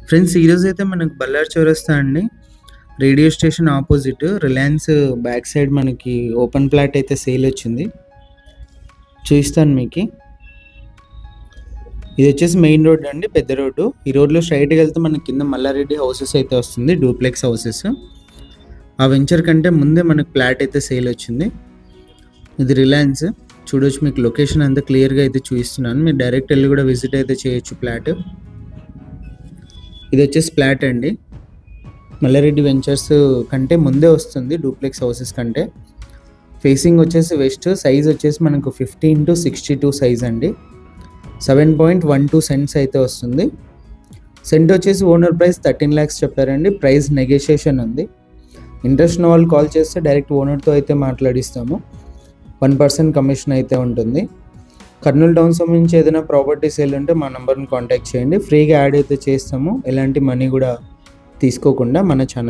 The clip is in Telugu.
ఫ్రెండ్స్ ఈరోజు అయితే మనకు బళ్ళారి చౌరస్తా అండి. Radio station opposite Reliance back side మనకి ఓపెన్ ప్లాట్ అయితే సేల్ వచ్చింది. చూపిస్తాను మీకు. ఇది వచ్చేసి మెయిన్ రోడ్ అండి, పెద్ద రోడ్డు. ఈ రోడ్లో స్ట్రైట్గా వెళ్తే మనకి కింద మల్లారెడ్డి హౌసెస్ అయితే వస్తుంది, డూప్లెక్స్ హౌసెస్. ఆ వెంచర్ కంటే ముందే మనకు ప్లాట్ అయితే సేల్ వచ్చింది. ఇది రిలయన్స్ చూడొచ్చు, మీకు లొకేషన్ అంతా క్లియర్గా అయితే చూపిస్తున్నాను. మీరు డైరెక్ట్ వెళ్ళి కూడా విజిట్ అయితే చేయొచ్చు ప్లాట్. ఇది వచ్చేసి ప్లాట్ అండి, మల్లారెడ్డి వెంచర్స్ కంటే ముందే వస్తుంది, డూప్లెక్స్ హౌసెస్ కంటే. ఫేసింగ్ వచ్చేసి వెస్ట్, సైజ్ వచ్చేసి మనకు 50x62 సైజ్ అండి. 7.12 సెంట్స్ అయితే వస్తుంది. సెంట్ వచ్చేసి ఓనర్ ప్రైస్ 13 lakhs చెప్పారండి. ప్రైస్ నెగోషియేషన్ ఉంది. ఇంట్రెస్ట్ ఉన్న వాళ్ళు కాల్ చేస్తే డైరెక్ట్ ఓనర్తో అయితే మాట్లాడిస్తాము. 1% కమిషన్ అయితే ఉంటుంది. కర్నూలు టౌన్ సంబంధించి ఏదైనా ప్రాపర్టీ సేల్ ఉంటే మా నెంబర్ని కాంటాక్ట్ చేయండి. ఫ్రీగా యాడ్ అయితే చేస్తాము, ఎలాంటి మనీ కూడా తీసుకోకుండా మన ఛానల్